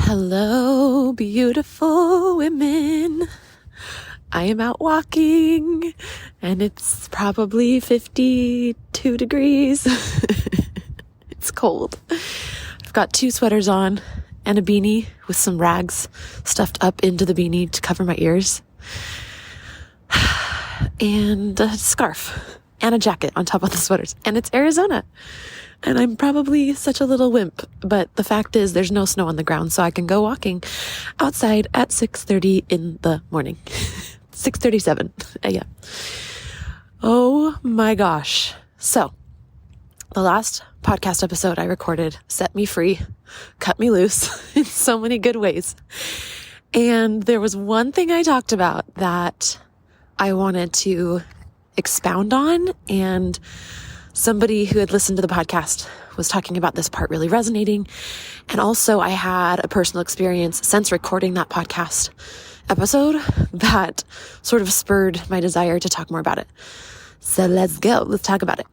Hello, beautiful women. I am out walking and it's probably 52 degrees. It's cold. I've got 2 sweaters on and a beanie with some rags stuffed up into the beanie to cover my ears. And a scarf and a jacket on top of the sweaters. And it's Arizona. And I'm probably such a little wimp, but the fact is there's no snow on the ground, so I can go walking outside at 6:30 in the morning. 6:37 a.m. Oh my gosh. So, the last podcast episode I recorded set me free, cut me loose in so many good ways. And there was one thing I talked about that I wanted to expound on, and somebody who had listened to the podcast was talking about this part really resonating. And also I had a personal experience since recording that podcast episode that sort of spurred my desire to talk more about it. So let's go. Let's talk about it.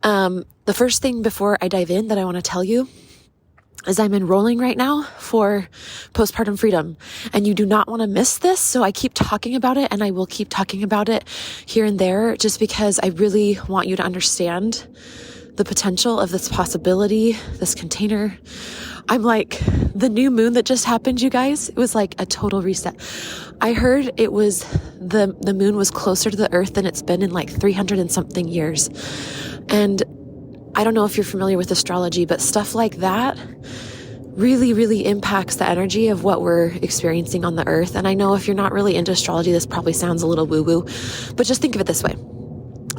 The first thing before I dive in that I want to tell you is I'm enrolling right now for Postpartum Freedom, and you do not want to miss this. So I keep talking about it, and I will keep talking about it here and there just because I really want you to understand the potential of this possibility, this container. I'm like, the new moon that just happened, you guys, it was like a total reset. I heard it was the moon was closer to the earth than it's been in like 300 and something years. And I don't know if you're familiar with astrology, but stuff like that really, really impacts the energy of what we're experiencing on the earth. And I know if you're not really into astrology, this probably sounds a little woo-woo, but just think of it this way.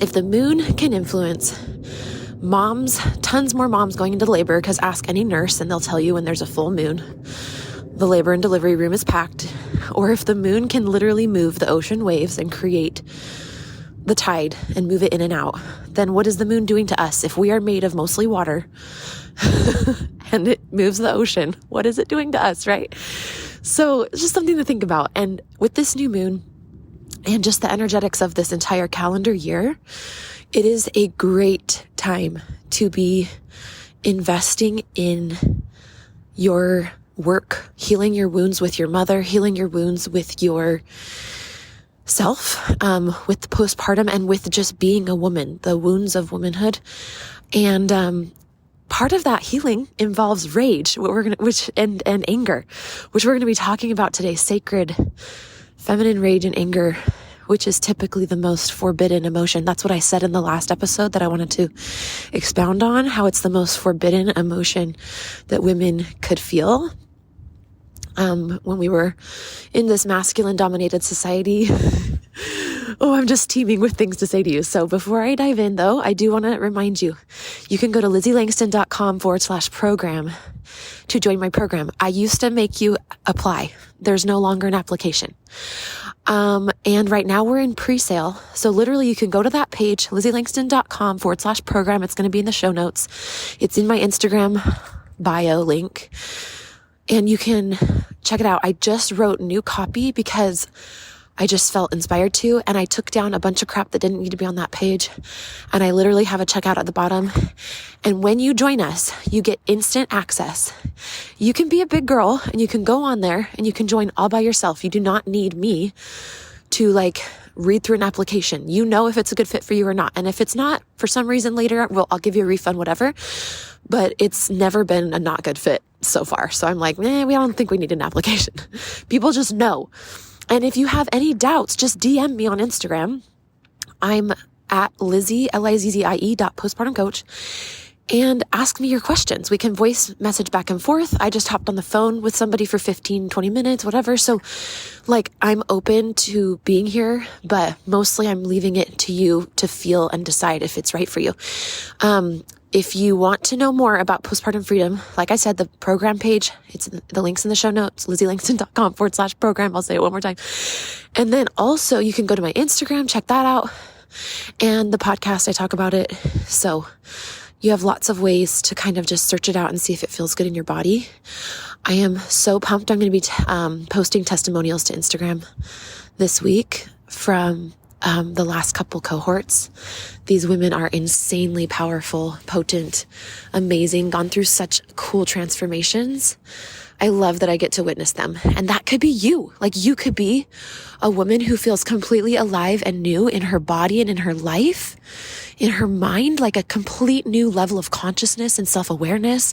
If the moon can influence moms, tons more moms going into labor, because ask any nurse and they'll tell you when there's a full moon, the labor and delivery room is packed. Or if the moon can literally move the ocean waves and create the tide and move it in and out, then what is the moon doing to us? If we are made of mostly water and it moves the ocean, what is it doing to us, right? So it's just something to think about. And with this new moon and just the energetics of this entire calendar year, it is a great time to be investing in your work, healing your wounds with your mother, healing your wounds with your self, with the postpartum, and with just being a woman, the wounds of womanhood. And part of that healing involves rage, and anger, which we're going to be talking about today. Sacred feminine rage and anger, which is typically the most forbidden emotion. That's what I said in the last episode that I wanted to expound on, how it's the most forbidden emotion that women could feel. When we were in this masculine dominated society. Oh, I'm just teeming with things to say to you. So before I dive in though, I do want to remind you, you can go to LizzieLangston.com/program to join my program. I used to make you apply. There's no longer an application. And right now we're in presale. So literally you can go to that page, LizzieLangston.com/program. It's going to be in the show notes. It's in my Instagram bio link. And you can check it out. I just wrote new copy because I just felt inspired to, and I took down a bunch of crap that didn't need to be on that page. And I literally have a checkout at the bottom. And when you join us, you get instant access. You can be a big girl and you can go on there and you can join all by yourself. You do not need me to read through an application. You know if it's a good fit for you or not. And if it's not, for some reason later, I'll give you a refund, whatever. But it's never been a not good fit so far. So I'm like, we don't think we need an application. People just know. And if you have any doubts, just DM me on Instagram. I'm at Lizzie, LIZZIE.postpartumcoach, and ask me your questions. We can voice message back and forth. I just hopped on the phone with somebody for 15, 20 minutes, whatever. So I'm open to being here, but mostly I'm leaving it to you to feel and decide if it's right for you. If you want to know more about Postpartum Freedom, like I said, the program page, it's the links in the show notes, LizzieLangston.com/program. I'll say it one more time. And then also you can go to my Instagram, check that out. And the podcast, I talk about it. So you have lots of ways to kind of just search it out and see if it feels good in your body. I am so pumped. I'm going to be posting testimonials to Instagram this week from the last couple cohorts. These women are insanely powerful, potent, amazing, gone through such cool transformations. I love that I get to witness them. And that could be you. Like, you could be a woman who feels completely alive and new in her body and in her life, in her mind, like a complete new level of consciousness and self-awareness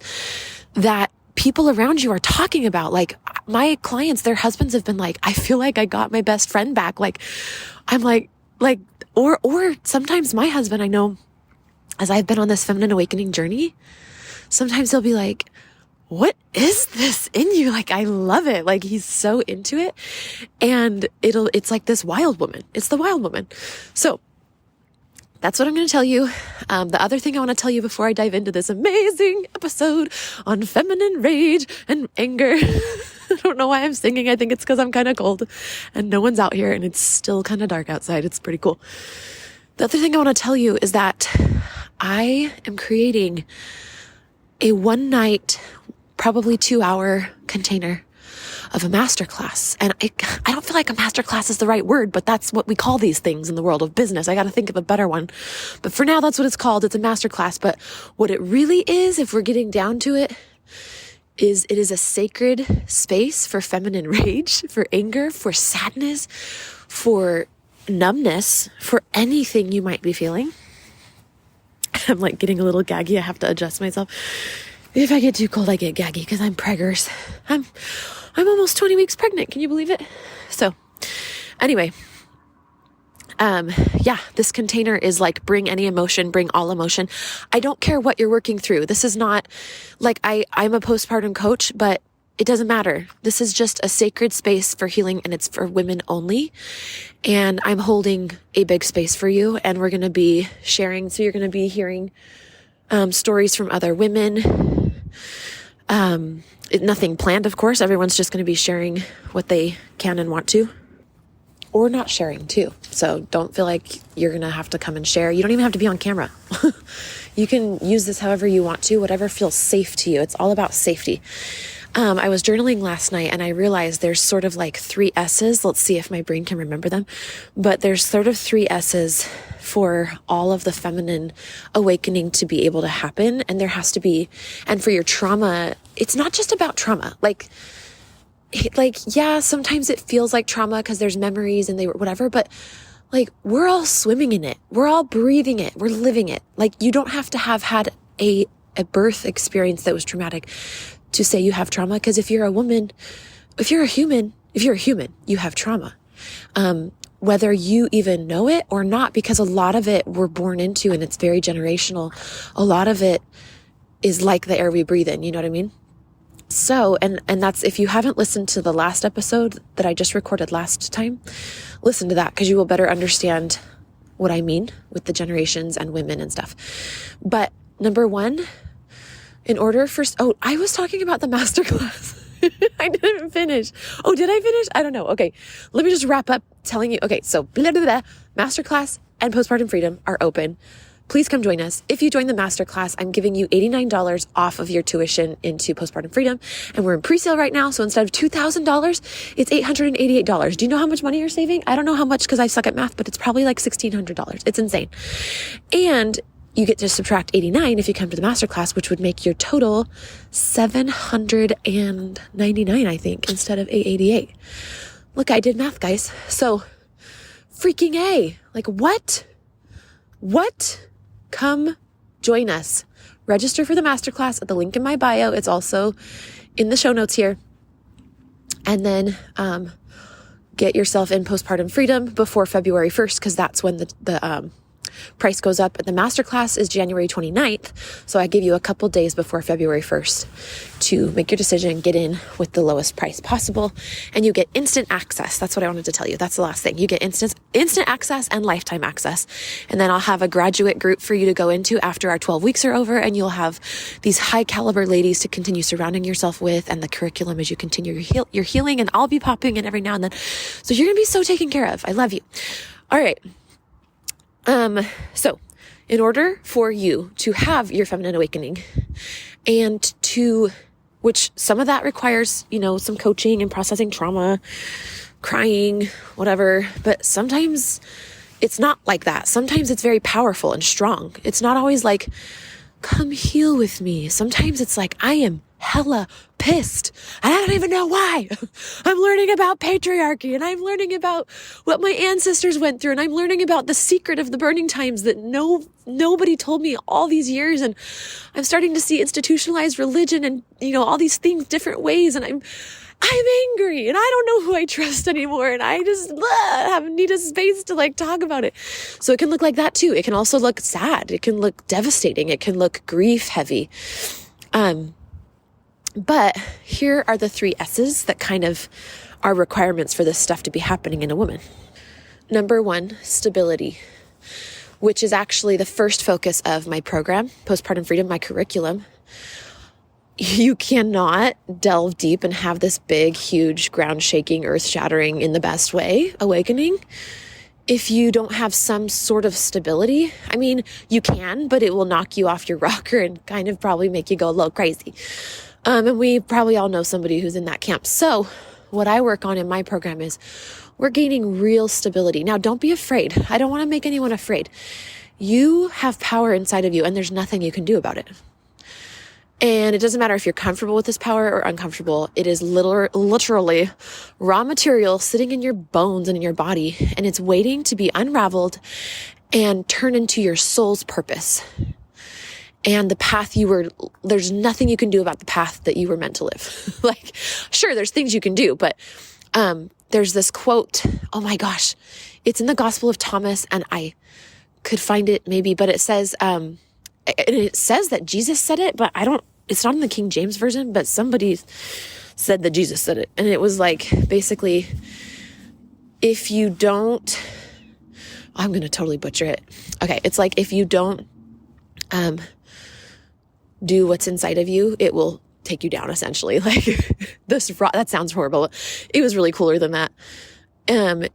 that people around you are talking about. Like, my clients, their husbands have been like, I feel like I got my best friend back. Like, I'm like, or sometimes my husband, I know, as I've been on this feminine awakening journey, sometimes he'll be like, what is this in you? Like, I love it. Like, he's so into it. And it's like this wild woman. It's the wild woman. So that's what I'm going to tell you. The other thing I want to tell you before I dive into this amazing episode on feminine rage and anger. I don't know why I'm singing. I think it's because I'm kind of cold and no one's out here and it's still kind of dark outside. It's pretty cool. The other thing I want to tell you is that I am creating a one night, probably 2-hour container of a masterclass. And I don't feel like a masterclass is the right word, but that's what we call these things in the world of business. I got to think of a better one. But for now, that's what it's called. It's a masterclass. But what it really is, if we're getting down to it, is it is a sacred space for feminine rage, for anger, for sadness, for numbness, for anything you might be feeling. I'm like getting a little gaggy. I have to adjust myself. If I get too cold, I get gaggy because I'm preggers. I'm almost 20 weeks pregnant. Can you believe it? So anyway, this container is like, bring any emotion, bring all emotion. I don't care what you're working through. This is not like I'm a postpartum coach, but it doesn't matter. This is just a sacred space for healing and it's for women only. And I'm holding a big space for you and we're going to be sharing. So you're going to be hearing stories from other women. Nothing planned, of course. Everyone's just going to be sharing what they can and want to, or not sharing too. So don't feel like you're going to have to come and share. You don't even have to be on camera. You can use this however you want to, whatever feels safe to you. It's all about safety. I was journaling last night and I realized there's sort of like 3 S's. Let's see if my brain can remember them. But there's sort of 3 S's for all of the feminine awakening to be able to happen. And there has to be, and for your trauma, it's not just about trauma. Like, yeah, sometimes it feels like trauma because there's memories and they were whatever, but like, we're all swimming in it. We're all breathing it. We're living it. Like, you don't have to have had a birth experience that was traumatic to say you have trauma. Because if you're a woman, if you're a human, you have trauma. Whether you even know it or not, because a lot of it we're born into and it's very generational. A lot of it is like the air we breathe in. You know what I mean? So, and that's, if you haven't listened to the last episode that I just recorded last time, listen to that because you will better understand what I mean with the generations and women and stuff. But number 1, in order for, I was talking about the masterclass. I didn't finish. Oh, did I finish? I don't know. Okay. Let me just wrap up telling you. Okay. So blah, blah, blah. Masterclass and Postpartum Freedom are open. Please come join us. If you join the masterclass, I'm giving you $89 off of your tuition into Postpartum Freedom. And we're in pre-sale right now. So instead of $2,000, it's $888. Do you know how much money you're saving? I don't know how much because I suck at math, but it's probably like $1,600. It's insane. And you get to subtract 89 if you come to the masterclass, which would make your total $799, I think, instead of $888. Look, I did math, guys. So freaking A. Like, what? Come join us. Register for the masterclass at the link in my bio. It's also in the show notes here. And then get yourself in Postpartum Freedom before February 1st, because that's when the price goes up. The masterclass is January 29th. So I give you a couple days before February 1st to make your decision, get in with the lowest price possible, and you get instant access. That's what I wanted to tell you. That's the last thing. You get instant access and lifetime access. And then I'll have a graduate group for you to go into after our 12 weeks are over, and you'll have these high caliber ladies to continue surrounding yourself with, and the curriculum as you continue your healing, and I'll be popping in every now and then. So you're going to be so taken care of. I love you. All right. So in order for you to have your feminine awakening and which some of that requires, some coaching and processing trauma, crying, whatever, but sometimes it's not like that. Sometimes it's very powerful and strong. It's not always like, come heal with me. Sometimes it's like, I am hella pissed and I don't even know why. I'm learning about patriarchy and I'm learning about what my ancestors went through and I'm learning about the secret of the burning times that nobody told me all these years. And I'm starting to see institutionalized religion and, all these things different ways. And I'm angry and I don't know who I trust anymore. And I just need a space to talk about it. So it can look like that too. It can also look sad. It can look devastating. It can look grief heavy. But here are the 3 S's that kind of are requirements for this stuff to be happening in a woman. Number 1, stability, which is actually the first focus of my program, Postpartum Freedom, my curriculum. You cannot delve deep and have this big, huge, ground-shaking, earth-shattering, in the best way, awakening if you don't have some sort of stability. I mean, you can, but it will knock you off your rocker and kind of probably make you go a little crazy. And we probably all know somebody who's in that camp. So what I work on in my program is we're gaining real stability. Now, don't be afraid. I don't want to make anyone afraid. You have power inside of you, and there's nothing you can do about it. And it doesn't matter if you're comfortable with this power or uncomfortable. It is literally raw material sitting in your bones and in your body, and it's waiting to be unraveled and turn into your soul's purpose. And the path there's nothing you can do about the path that you were meant to live. Sure, there's things you can do, but there's this quote, oh my gosh, it's in the Gospel of Thomas, and I could find it maybe, but it says that Jesus said it, but it's not in the King James Version, but somebody said that Jesus said it. And it was basically, if you don't, I'm going to totally butcher it. Okay. It's if you don't, do what's inside of you, it will take you down, essentially. That sounds horrible. It was really cooler than that.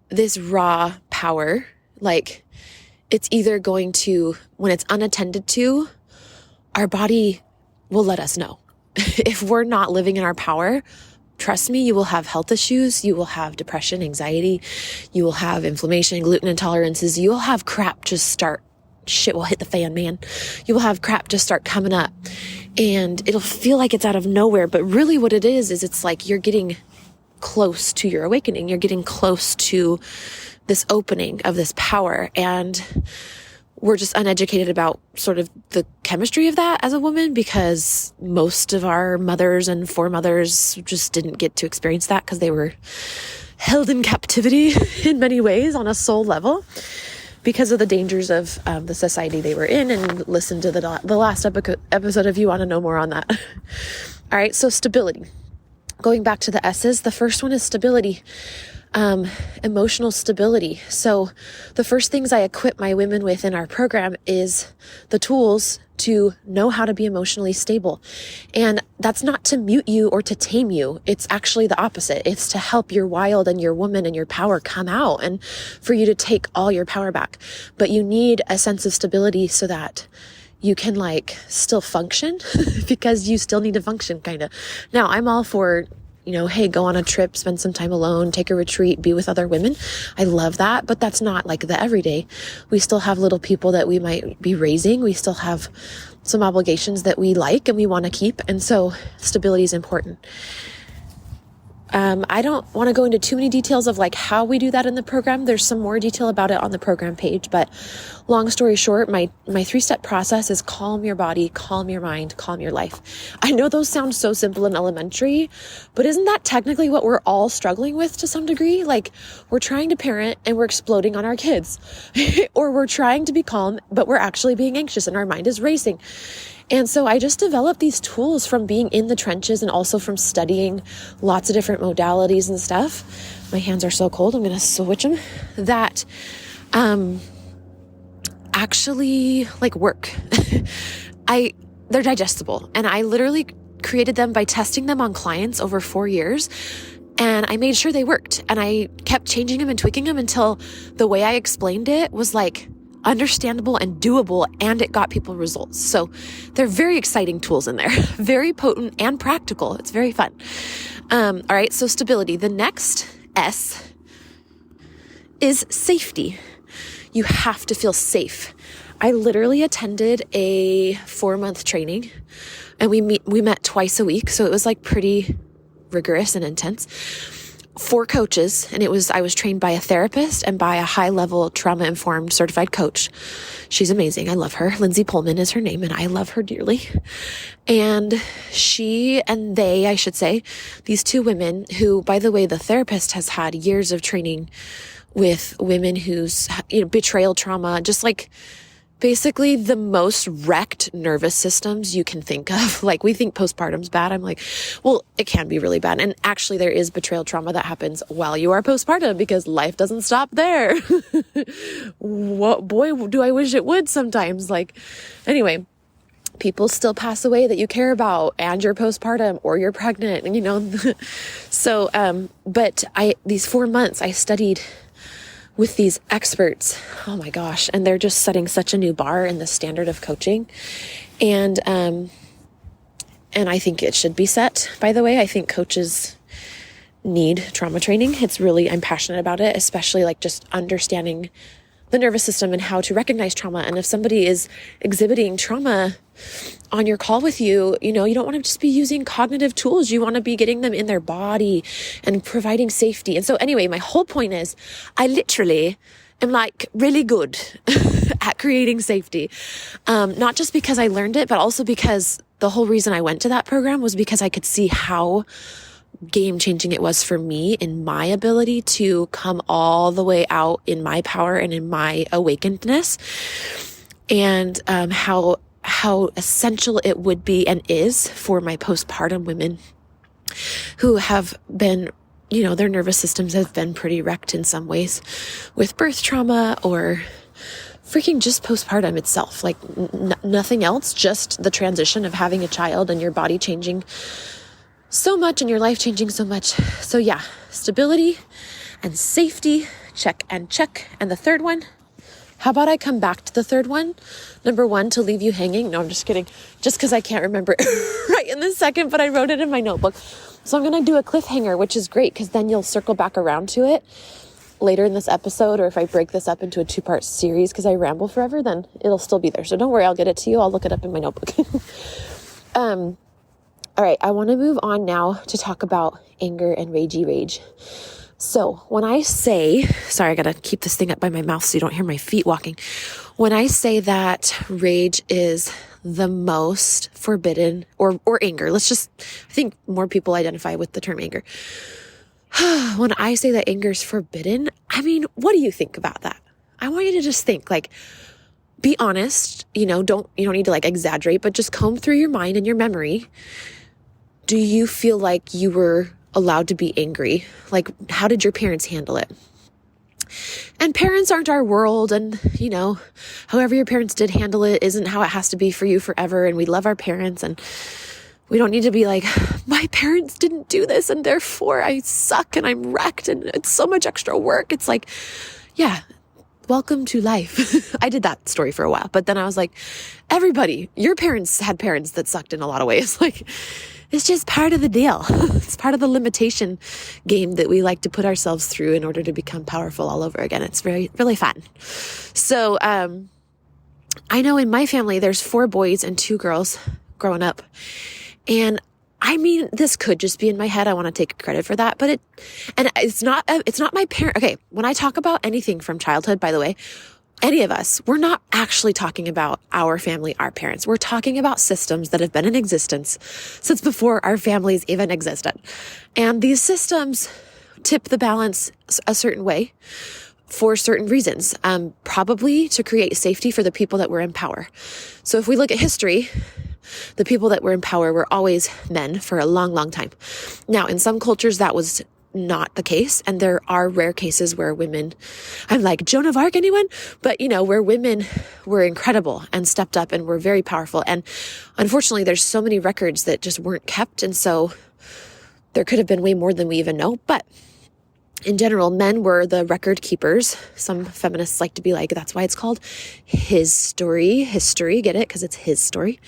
This raw power, it's either going to, when it's unattended to, our body will let us know. If we're not living in our power, trust me, you will have health issues. You will have depression, anxiety. You will have inflammation, gluten intolerances. You will have crap shit will hit the fan, man. You will have crap just start coming up, and it'll feel like it's out of nowhere. But really what it is it's you're getting close to your awakening. You're getting close to this opening of this power. And we're just uneducated about sort of the chemistry of that as a woman, because most of our mothers and foremothers just didn't get to experience that because they were held in captivity in many ways on a soul level, because of the dangers of the society they were in. And listen to the last episode if you want to know more on that. All right, so stability. Going back to the S's, the first one is stability, emotional stability. So the first things I equip my women with in our program is the tools to know how to be emotionally stable. And that's not to mute you or to tame you. It's actually the opposite. It's to help your wild and your woman and your power come out, and for you to take all your power back. But you need a sense of stability so that you can still function because you still need to function kind of. Now, I'm all for, hey, go on a trip, spend some time alone, take a retreat, be with other women. I love that, but that's not the everyday. We still have little people that we might be raising. We still have some obligations that we like and we want to keep. And so stability is important. I don't want to go into too many details of how we do that in the program. There's some more detail about it on the program page, but long story short, my 3-step process is calm your body, calm your mind, calm your life. I know those sound so simple and elementary, but isn't that technically what we're all struggling with to some degree? We're trying to parent and we're exploding on our kids, or we're trying to be calm, but we're actually being anxious and our mind is racing. And so I just developed these tools from being in the trenches and also from studying lots of different modalities and stuff. My hands are so cold, I'm going to switch them. That actually work. They're digestible. And I literally created them by testing them on clients over 4 years. And I made sure they worked. And I kept changing them and tweaking them until the way I explained it was understandable and doable, and it got people results. So they're very exciting tools in there, very potent and practical. It's very fun. All right. So stability. The next S is safety. you have to feel safe. I literally attended a 4-month training, and we met twice a week. So it was like pretty rigorous and intense. 4 coaches, and I was trained by a therapist and by a high-level trauma-informed certified coach. She's amazing. I love her. Lindsay Pullman is her name, and I love her dearly. And I should say, these 2 women who, by the way, the therapist has had years of training with women whose, betrayal trauma, just like basically the most wrecked nervous systems you can think of. Like, we think postpartum's bad. I'm like, well, it can be really bad. And actually there is betrayal trauma that happens while you are postpartum, because life doesn't stop there. Boy, do I wish it would sometimes. Anyway, people still pass away that you care about, and you're postpartum or you're pregnant, and So, but these 4 months I studied with these experts. Oh my gosh. And they're just setting such a new bar in the standard of coaching. And I think it should be set, by the way. I think coaches need trauma training. I'm passionate about it, especially just understanding the nervous system and how to recognize trauma. And if somebody is exhibiting trauma on your call with you, you don't want to just be using cognitive tools. You want to be getting them in their body and providing safety. And so anyway, my whole point is I literally am really good at creating safety. Not just because I learned it, but also because the whole reason I went to that program was because I could see how game-changing it was for me in my ability to come all the way out in my power and in my awakenedness, and how essential it would be and is for my postpartum women who have been, their nervous systems have been pretty wrecked in some ways with birth trauma or freaking just postpartum itself. Nothing else, just the transition of having a child and your body changing so much and your life changing so much. So yeah, stability and safety, check and check. And the third one, how about I come back to the third one? Number 1, to leave you hanging. No, I'm just kidding. Just because I can't remember it right in this second, but I wrote it in my notebook. So I'm going to do a cliffhanger, which is great because then you'll circle back around to it later in this episode, or if I break this up into a 2-part series because I ramble forever, then it'll still be there. So don't worry, I'll get it to you. I'll look it up in my notebook. All right, I want to move on now to talk about anger and ragey rage. So when I say, sorry, I got to keep this thing up by my mouth so you don't hear my feet walking. When I say that rage is the most forbidden, or anger, I think more people identify with the term anger. When I say that anger is forbidden, what do you think about that? I want you to just think, be honest, you don't need to exaggerate, but just comb through your mind and your memory. Do you feel like you were allowed to be angry? How did your parents handle it? And parents aren't our world. And, however your parents did handle it isn't how it has to be for you forever. And we love our parents, and we don't need to be my parents didn't do this and therefore I suck and I'm wrecked and it's so much extra work. It's yeah, welcome to life. I did that story for a while, but then I was everybody, your parents had parents that sucked in a lot of ways. It's just part of the deal. It's part of the limitation game that we like to put ourselves through in order to become powerful all over again. It's very, really fun. So, I know in my family, there's 4 boys and 2 girls growing up. And this could just be in my head. I want to take credit for that, but it's not my parent. Okay. When I talk about anything from childhood, by the way, any of us, we're not actually talking about our family, our parents. We're talking about systems that have been in existence since before our families even existed. And these systems tip the balance a certain way for certain reasons, probably to create safety for the people that were in power. So if we look at history, the people that were in power were always men for a long, long time. Now, in some cultures, that was not the case. And there are rare cases where women, I'm Joan of Arc, anyone? But, where women were incredible and stepped up and were very powerful. And unfortunately, there's so many records that just weren't kept. And so there could have been way more than we even know. But in general, men were the record keepers. Some feminists like to be that's why it's called his story, history. Get it? Because it's his story.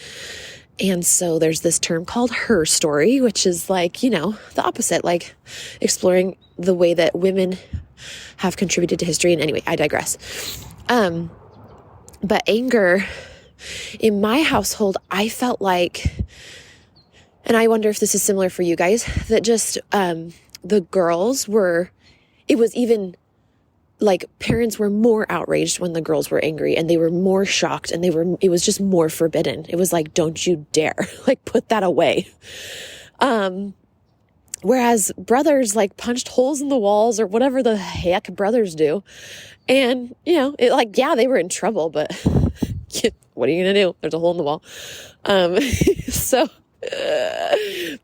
And so there's this term called her story, which is the opposite, exploring the way that women have contributed to history. And anyway, I digress. But anger in my household, I felt like, and I wonder if this is similar for you guys, that just, the girls were, it was even like parents were more outraged when the girls were angry, and they were more shocked, and it was just more forbidden. It was like, don't you dare, like, put that away. Whereas brothers like punched holes in the walls or whatever the heck brothers do. And, it like, yeah, they were in trouble, but what are you going to do? There's a hole in the wall. So,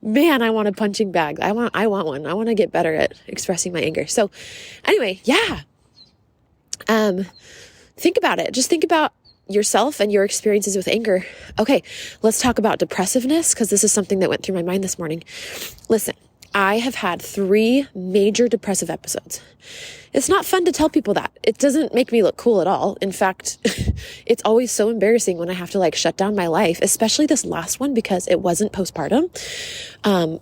man, I want a punching bag. I want one. I want to get better at expressing my anger. So anyway, yeah. Think about it. Just think about yourself and your experiences with anger. Okay, let's talk about depressiveness, because this is something that went through my mind this morning. Listen, I have had 3 major depressive episodes. It's not fun to tell people that. It doesn't make me look cool at all. In fact, it's always so embarrassing when I have to like shut down my life, especially this last one, because it wasn't postpartum.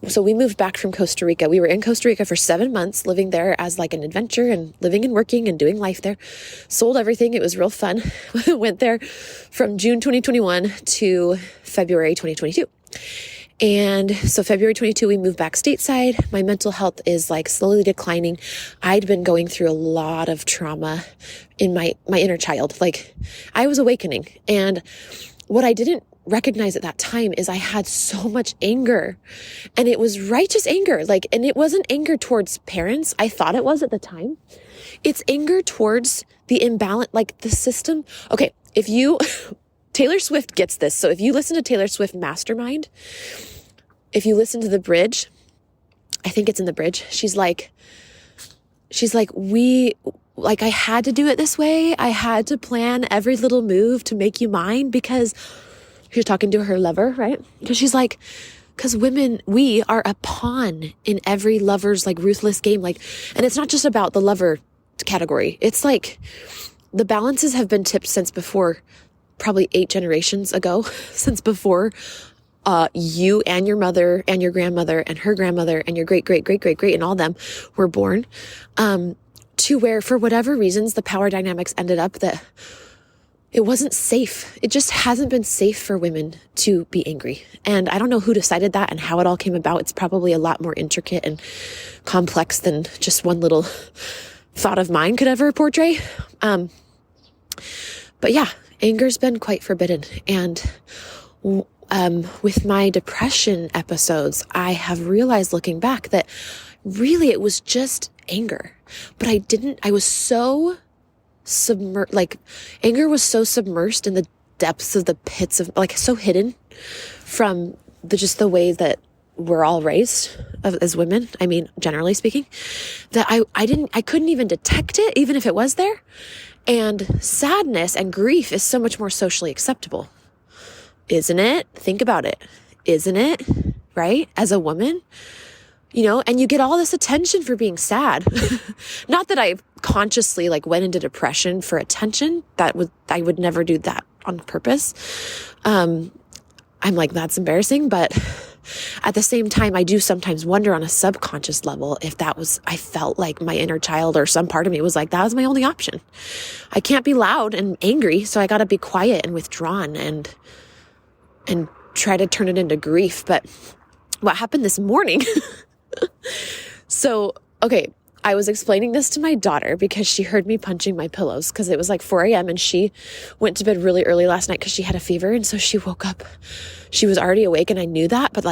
So we moved back from Costa Rica. We were in Costa Rica for 7 months, living there as like an adventure and living and working and doing life there. Sold everything. It was real fun. Went there from June 2021 to February 2022. And so February 22, we moved back stateside. My mental health is like slowly declining. I'd been going through a lot of trauma in my inner child. Like, I was awakening. And what I didn't recognize at that time is I had so much anger, and it was righteous anger. Like, and it wasn't anger towards parents. I thought it was at the time. It's anger towards the imbalance, like the system. Okay. If you, Taylor Swift gets this. So if you listen to Taylor Swift Mastermind, if you listen to the bridge, I think it's in the bridge. She's like, I had to do it this way. I had to plan every little move to make you mine, because she's talking to her lover, right? Because she's like, because women, we are a pawn in every lover's like ruthless game. Like, and it's not just about the lover category. It's like the balances have been tipped since before, probably 8 generations ago, since before you and your mother and your grandmother and her grandmother and your great, great, great, great, great, and all them were born, to where, for whatever reasons, the power dynamics ended up that it wasn't safe. It just hasn't been safe for women to be angry. And I don't know who decided that and how it all came about. It's probably a lot more intricate and complex than just one little thought of mine could ever portray. But yeah, anger's been quite forbidden. And with my depression episodes, I have realized looking back that really it was just anger. But I was so anger was so submersed in the depths of the pits of, like, so hidden from the way that we're all raised as women. I mean, generally speaking, that I couldn't even detect it, even if it was there. And sadness and grief is so much more socially acceptable. Isn't it? Think about it. Isn't it? Right? As a woman, and you get all this attention for being sad. Not that I consciously went into depression for attention. I would never do that on purpose. I'm like, that's embarrassing. But at the same time, I do sometimes wonder on a subconscious level if I felt like my inner child or some part of me was like, that was my only option. I can't be loud and angry, so I got to be quiet and withdrawn and try to turn it into grief. But what happened this morning? So, okay, I was explaining this to my daughter because she heard me punching my pillows, because it was like 4 a.m. and she went to bed really early last night because she had a fever. And so she woke up, she was already awake and I knew that, but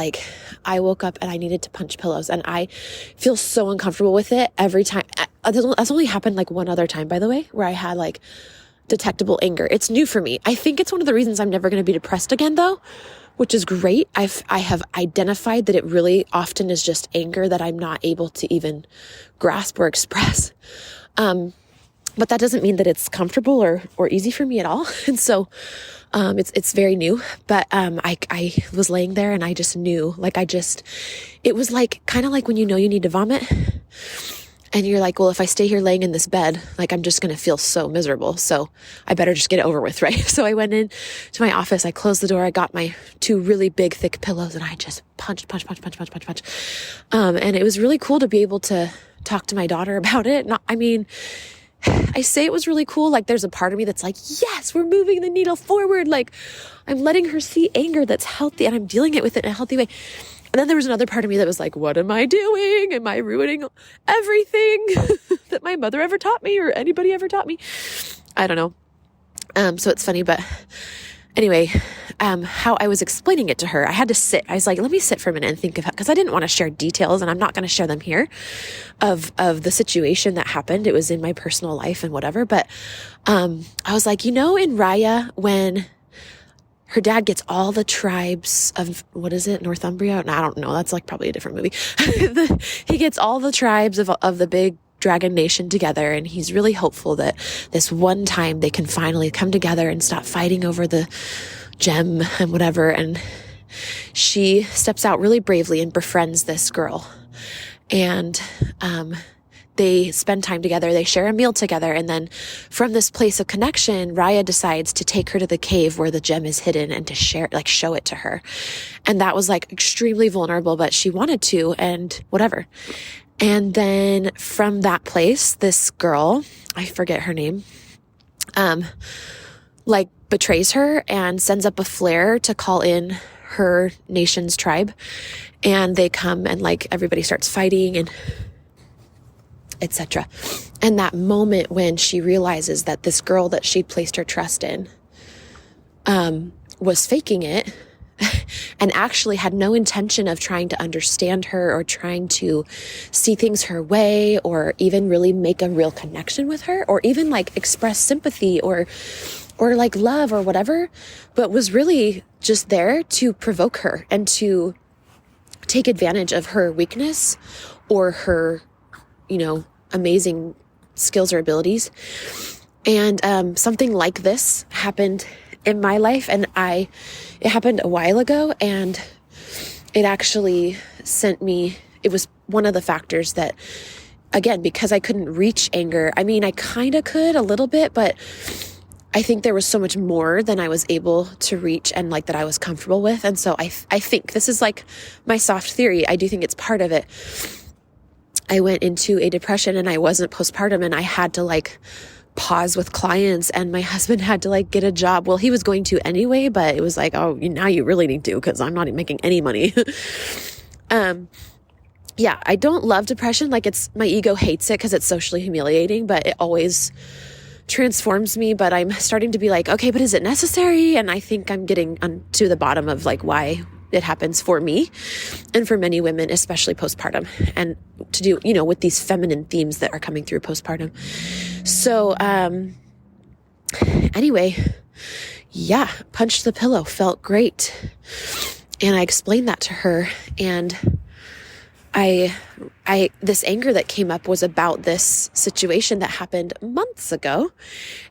I woke up and I needed to punch pillows, and I feel so uncomfortable with it every time. That's only happened one other time, by the way, where I had detectable anger. It's new for me. I think it's one of the reasons I'm never going to be depressed again, though, which is great. I have identified that it really often is just anger that I'm not able to even grasp or express. But that doesn't mean that it's comfortable or easy for me at all. And so, it's very new, but, I was laying there and I just knew, it was kind of like when you need to vomit and you're like, well, if I stay here laying in this bed, I'm just going to feel so miserable. So I better just get it over with, right? So I went in to my office, I closed the door, I got my 2 really big, thick pillows, and I just punch. And it was really cool to be able to talk to my daughter about it. I say it was really cool. Like there's a part of me that's like, yes, we're moving the needle forward. Like I'm letting her see anger that's healthy and I'm dealing it with it in a healthy way. And then there was another part of me that was like, what am I doing? Am I ruining everything that my mother ever taught me or anybody ever taught me? I don't know. So it's funny, but anyway, how I was explaining it to her, I had to sit. I was like, let me sit for a minute and think of, because I didn't want to share details and I'm not going to share them here of the situation that happened. It was in my personal life and whatever. But, I was like, in Raya, when her dad gets all the tribes of, what is it? Northumbria? No, I don't know. That's like probably a different movie. He gets all the tribes of the big dragon nation together. And he's really hopeful that this one time they can finally come together and stop fighting over the gem and whatever. And she steps out really bravely and befriends this girl. And, they spend time together, they share a meal together, and then from this place of connection, Raya decides to take her to the cave where the gem is hidden and to show it to her. And that was like extremely vulnerable, but she wanted to and whatever. And then from that place, this girl, I forget her name, betrays her and sends up a flare to call in her nation's tribe. And they come and everybody starts fighting and etc. And that moment when she realizes that this girl that she'd placed her trust in was faking it and actually had no intention of trying to understand her or trying to see things her way or even really make a real connection with her or even express sympathy or love or whatever, but was really just there to provoke her and to take advantage of her weakness or her amazing skills or abilities. And something like this happened in my life, and it happened a while ago, and it actually it was one of the factors that, again, because I couldn't reach anger, I mean, I kind of could a little bit, but I think there was so much more than I was able to reach and that I was comfortable with. And so I think this is my soft theory. I do think it's part of it. I went into a depression and I wasn't postpartum and I had to pause with clients and my husband had to get a job. Well, he was going to anyway, but it was oh, now you really need to because I'm not making any money. Yeah, I don't love depression. My ego hates it because it's socially humiliating, but it always transforms me. But I'm starting to be okay, but is it necessary? And I think I'm getting to the bottom of why it happens for me and for many women, especially postpartum, and to do, with these feminine themes that are coming through postpartum. So, anyway, yeah, punched the pillow, felt great. And I explained that to her. And this anger that came up was about this situation that happened months ago.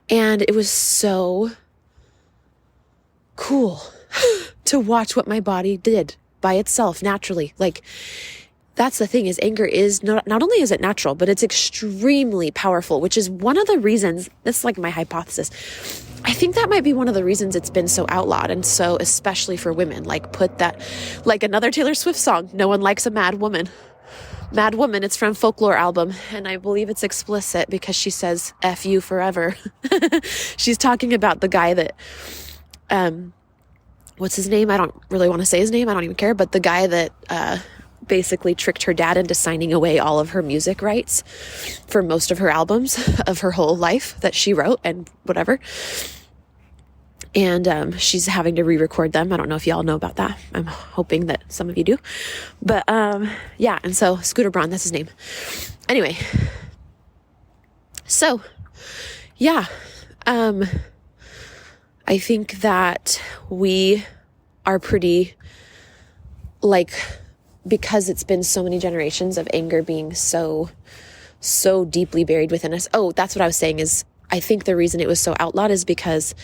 And it was so cool to watch what my body did by itself naturally. That's the thing, is anger is not only is it natural, but it's extremely powerful, which is one of the reasons, this is my hypothesis. I think that might be one of the reasons it's been so outlawed. And so, especially for women, put that, another Taylor Swift song, No One Likes a Mad Woman. Mad Woman, it's from Folklore album. And I believe it's explicit because she says, F you forever. She's talking about the guy that, what's his name? I don't really want to say his name. I don't even care. But the guy that basically tricked her dad into signing away all of her music rights for most of her albums of her whole life that she wrote and whatever. And she's having to re-record them. I don't know if y'all know about that. I'm hoping that some of you do. But yeah, and so Scooter Braun, that's his name. Anyway, so yeah, I think that we are pretty because it's been so many generations of anger being so deeply buried within us. Oh, that's what I was saying is I think the reason it was so outlawed is because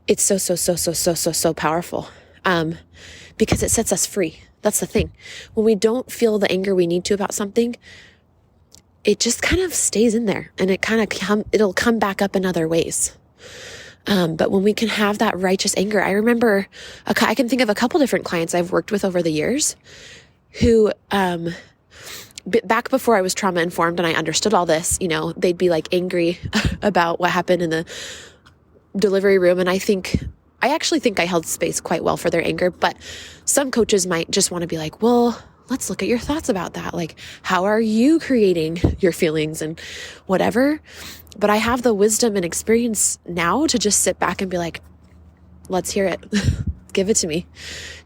it's so powerful. Because it sets us free. That's the thing. When we don't feel the anger we need to about something, it just kind of stays in there and it'll come back up in other ways. But when we can have that righteous anger, I remember, I can think of a couple different clients I've worked with over the years who, back before I was trauma informed and I understood all this, they'd be like angry about what happened in the delivery room. And I actually think I held space quite well for their anger, but some coaches might just want to be like, well, let's look at your thoughts about that. Like, how are you creating your feelings and whatever? But I have the wisdom and experience now to just sit back and be like, let's hear it. Give it to me.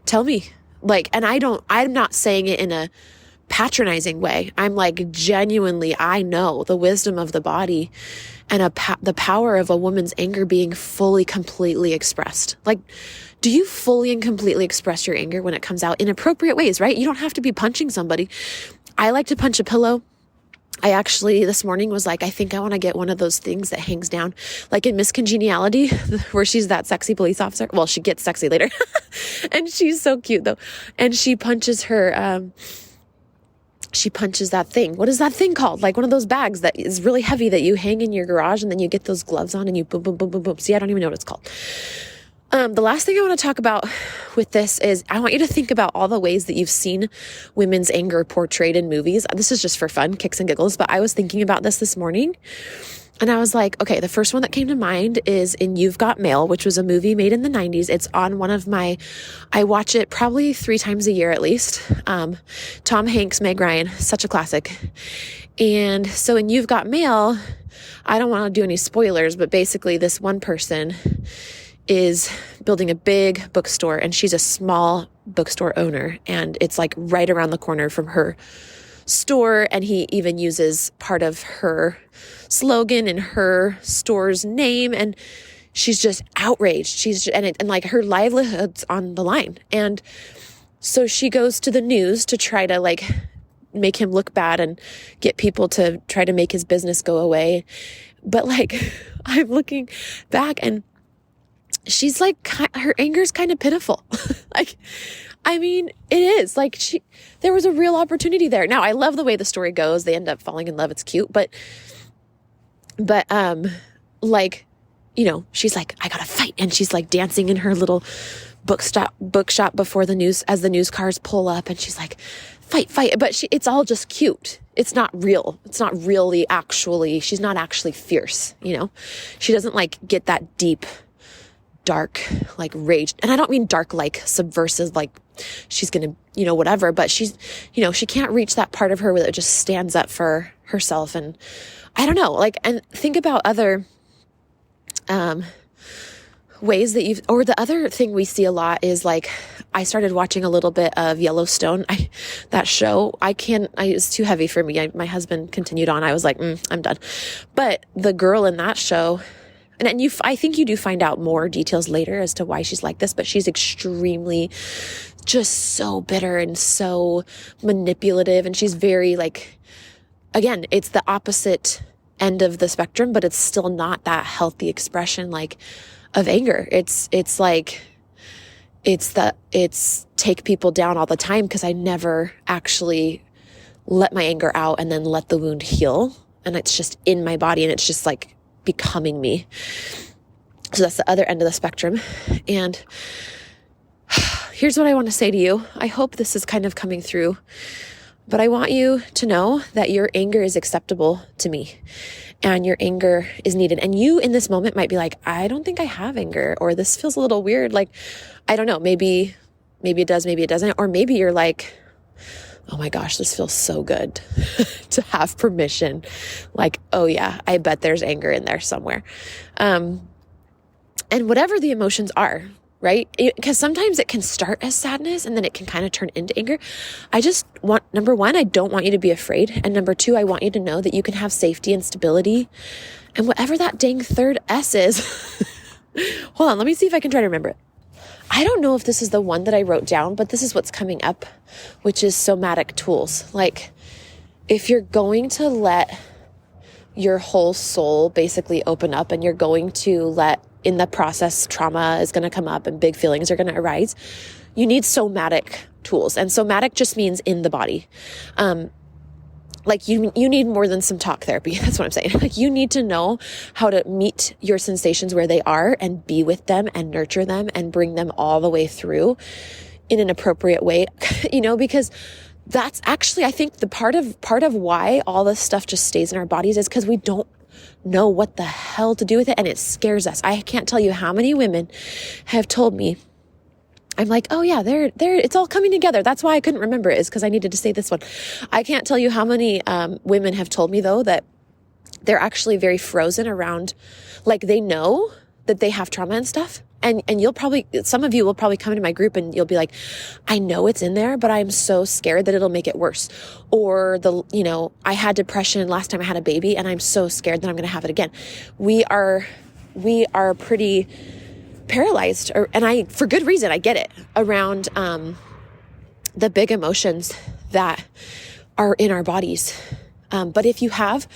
Tell me. And I'm not saying it in a patronizing way. I'm like, genuinely, I know the wisdom of the body and the power of a woman's anger being fully, completely expressed. Like, do you fully and completely express your anger when it comes out in appropriate ways, right? You don't have to be punching somebody. I like to punch a pillow. I actually this morning was like, I think I want to get one of those things that hangs down, like in Miss Congeniality, where she's that sexy police officer. Well, she gets sexy later. And she's so cute though. And she punches that thing. What is that thing called? Like one of those bags that is really heavy that you hang in your garage and then you get those gloves on and you boom, boom, boom, boom, boom. See, I don't even know what it's called. The last thing I want to talk about with this is I want you to think about all the ways that you've seen women's anger portrayed in movies. This is just for fun, kicks and giggles, but I was thinking about this morning and I was like, okay, the first one that came to mind is in You've Got Mail, which was a movie made in the 90s. It's on I watch it probably 3 times a year at least. Tom Hanks, Meg Ryan, such a classic. And so in You've Got Mail, I don't want to do any spoilers, but basically this one person is building a big bookstore and she's a small bookstore owner and it's like right around the corner from her store. And he even uses part of her slogan in her store's name. And she's just outraged. And like her livelihood's on the line. And so she goes to the news to try to like make him look bad and get people to try to make his business go away. But like, I'm looking back and she's like, her anger is kind of pitiful. Like, I mean, it is like there was a real opportunity there. Now I love the way the story goes. They end up falling in love. It's cute, but like, she's like, I gotta fight. And she's like dancing in her little bookshop before as the news cars pull up. And she's like, fight. But it's all just cute. It's not real. It's not really she's not actually fierce. She doesn't like get that deep, dark, like rage. And I don't mean dark, like subversive, like she's going to, whatever, but she's, she can't reach that part of her where it just stands up for herself. And I don't know, like, and think about other, ways that or the other thing we see a lot is like, I started watching a little bit of Yellowstone. That show, it's too heavy for me. My husband continued on. I was like, I'm done. But the girl in that show, and I think you do find out more details later as to why she's like this, but she's extremely just so bitter and so manipulative. And she's very like, again, it's the opposite end of the spectrum, but it's still not that healthy expression like of anger. It's take people down all the time because I never actually let my anger out and then let the wound heal. And it's just in my body and it's just like becoming me. So that's the other end of the spectrum. And here's what I want to say to you. I hope this is kind of coming through, but I want you to know that your anger is acceptable to me and your anger is needed. And you in this moment might be like, I don't think I have anger, or this feels a little weird. Like, I don't know, maybe it does, maybe it doesn't. Or maybe you're like, oh my gosh, this feels so good to have permission. Like, oh yeah, I bet there's anger in there somewhere. And whatever the emotions are, right? Because sometimes it can start as sadness and then it can kind of turn into anger. I just want, number one, I don't want you to be afraid. And number two, I want you to know that you can have safety and stability. And whatever that dang third S is, hold on, let me see if I can try to remember it. I don't know if this is the one that I wrote down, but this is what's coming up, which is somatic tools. Like, if you're going to let your whole soul basically open up and you're going to let, in the process, trauma is going to come up and big feelings are going to arise, you need somatic tools. And somatic just means in the body. Like you need more than some talk therapy. That's what I'm saying. Like, you need to know how to meet your sensations where they are and be with them and nurture them and bring them all the way through in an appropriate way, because that's actually, I think the part of why all this stuff just stays in our bodies is because we don't know what the hell to do with it. And it scares us. I can't tell you how many women have told me, I'm like, oh yeah, there, it's all coming together. That's why I couldn't remember it, is because I needed to say this one. I can't tell you how many women have told me though that they're actually very frozen around, like they know that they have trauma and stuff. And some of you will probably come into my group and you'll be like, I know it's in there, but I'm so scared that it'll make it worse. Or I had depression last time I had a baby and I'm so scared that I'm going to have it again. We are pretty paralyzed, and for good reason, I get it, around the big emotions that are in our bodies. But if you have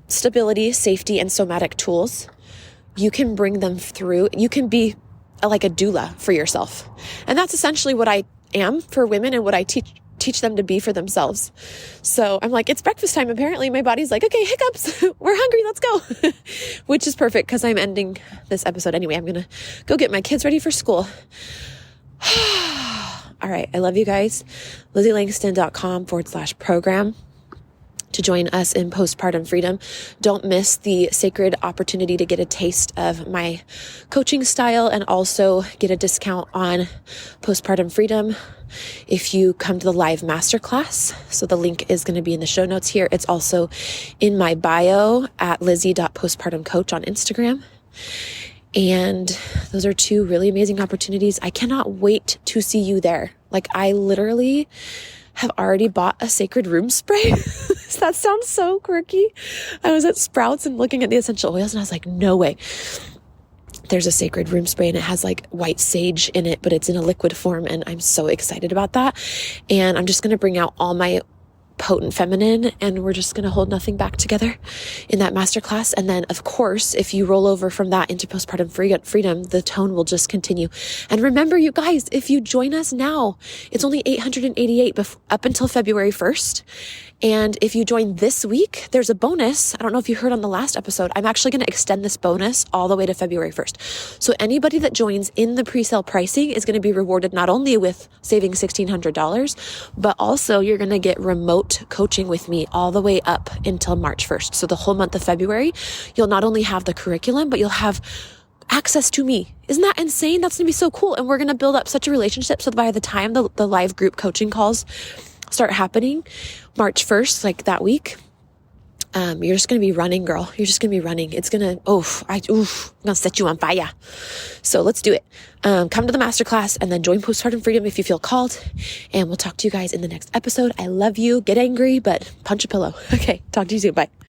stability, safety, and somatic tools, you can bring them through. You can be like a doula for yourself. And that's essentially what I am for women and what I teach them to be for themselves. So I'm like, it's breakfast time. Apparently my body's like, okay, hiccups, we're hungry, let's go. Which is perfect because I'm ending this episode anyway. I'm going to go get my kids ready for school. All right. I love you guys. LizzieLangston.com/program to join us in Postpartum Freedom. Don't miss the sacred opportunity to get a taste of my coaching style and also get a discount on Postpartum Freedom if you come to the live masterclass. So the link is going to be in the show notes here. It's also in my bio at lizzie.postpartumcoach on Instagram. And those are two really amazing opportunities. I cannot wait to see you there. Like, I literally have already bought a sacred room spray. That sounds so quirky. I was at Sprouts and looking at the essential oils and I was like, no way. There's a sacred room spray and it has like white sage in it, but it's in a liquid form. And I'm so excited about that. And I'm just going to bring out all my potent feminine and we're just going to hold nothing back together in that masterclass. And then of course, if you roll over from that into Postpartum Freedom, the tone will just continue. And remember, you guys, if you join us now, it's only $888 up until February 1st. And if you join this week, there's a bonus. I don't know if you heard on the last episode, I'm actually going to extend this bonus all the way to February 1st. So anybody that joins in the presale pricing is going to be rewarded not only with saving $1,600, but also you're going to get remote coaching with me all the way up until March 1st. So the whole month of February, you'll not only have the curriculum, but you'll have access to me. Isn't that insane? That's going to be so cool. And we're going to build up such a relationship. So by the time the live group coaching calls start happening March 1st, like that week, you're just going to be running, girl. You're just going to be running. It's going to, I'm going to set you on fire. So let's do it. Come to the masterclass and then join Postpartum Freedom if you feel called. And we'll talk to you guys in the next episode. I love you. Get angry, but punch a pillow. Okay. Talk to you soon. Bye.